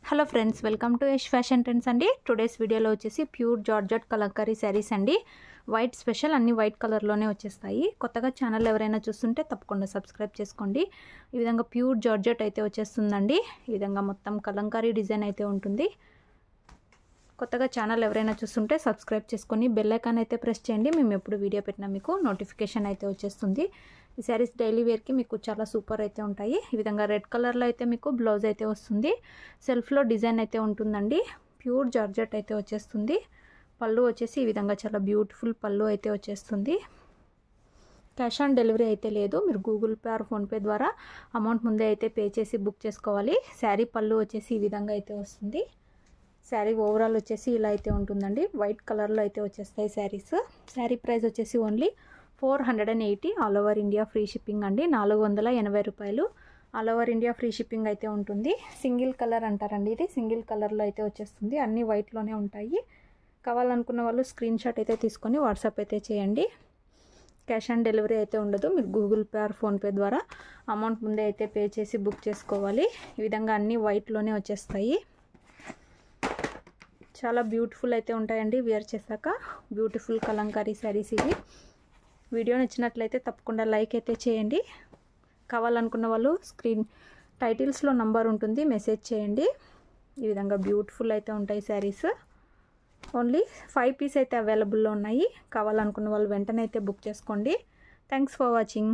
Hello friends, welcome to Yash fashion trends అండి. Today's వీడియోలో వచ్చేసి ప్యూర్ జార్జెట్ కలంకారీ శారీస్ అండి. వైట్ స్పెషల్, అన్ని వైట్ కలర్లోనే వచ్చేస్తాయి. కొత్తగా ఛానల్ ఎవరైనా చూస్తుంటే తప్పకుండా సబ్స్క్రైబ్ చేసుకోండి. ఈ విధంగా ప్యూర్ జార్జెట్ అయితే వచ్చేస్తుందండి. ఈ విధంగా మొత్తం కలంకారీ డిజైన్ అయితే ఉంటుంది. కొత్తగా ఛానల్ ఎవరైనా చూస్తుంటే సబ్స్క్రైబ్ చేసుకొని బెల్ ఐకాన్ అయితే ప్రెస్ చేయండి. మేము ఎప్పుడు వీడియో పెట్టినా మీకు నోటిఫికేషన్ అయితే వచ్చేస్తుంది. ఈ శారీస్ డైలీ వేర్కి మీకు చాలా సూపర్ అయితే ఉంటాయి. ఈ విధంగా రెడ్ కలర్లో అయితే మీకు బ్లౌజ్ అయితే వస్తుంది. సెల్ఫ్లో డిజైన్ అయితే ఉంటుందండి. ప్యూర్ జార్జెట్ అయితే వచ్చేస్తుంది. పళ్ళు వచ్చేసి ఈ విధంగా చాలా బ్యూటిఫుల్ పళ్ళు అయితే వచ్చేస్తుంది. క్యాష్ ఆన్ డెలివరీ అయితే లేదు. మీరు గూగుల్ పే ఆర్ ఫోన్పే ద్వారా అమౌంట్ ముందే అయితే పే చేసి బుక్ చేసుకోవాలి. శారీ పళ్ళు వచ్చేసి ఈ విధంగా అయితే వస్తుంది. శారీ ఓవరాల్ వచ్చేసి ఇలా అయితే ఉంటుందండి. వైట్ కలర్లో అయితే వచ్చేస్తాయి శారీస్. శారీ ప్రైస్ వచ్చేసి only 480. All over India free shipping అండి. 480 రూపాయలు all over India free shipping అయితే ఉంటుంది. సింగిల్ కలర్ అంటారండి, ఇది సింగిల్ కలర్లో అయితే వచ్చేస్తుంది. అన్నీ వైట్లోనే ఉంటాయి. కావాలనుకున్న వాళ్ళు స్క్రీన్ షాట్ అయితే తీసుకొని వాట్సాప్ అయితే చేయండి. క్యాష్ ఆన్ డెలివరీ అయితే ఉండదు. మీరు గూగుల్ పే ఆర్ ఫోన్పే ద్వారా అమౌంట్ ముందే అయితే పే చేసి బుక్ చేసుకోవాలి. ఈ విధంగా అన్నీ వైట్లోనే వచ్చేస్తాయి. చాలా బ్యూటిఫుల్ అయితే ఉంటాయండి వేర్ చేశాక. బ్యూటిఫుల్ కలంకారీ శారీస్ ఇవి. వీడియో నచ్చినట్లయితే తప్పకుండా లైక్ అయితే చేయండి. కావాలనుకున్న వాళ్ళు స్క్రీన్ టైటిల్స్లో నంబర్ ఉంటుంది, మెసేజ్ చేయండి. ఈ విధంగా బ్యూటిఫుల్ అయితే ఉంటాయి శారీస్. ఓన్లీ 5 పీస్ అయితే అవైలబుల్లో ఉన్నాయి. కావాలనుకున్న వాళ్ళు వెంటనే అయితే బుక్ చేసుకోండి. Thanks for watching.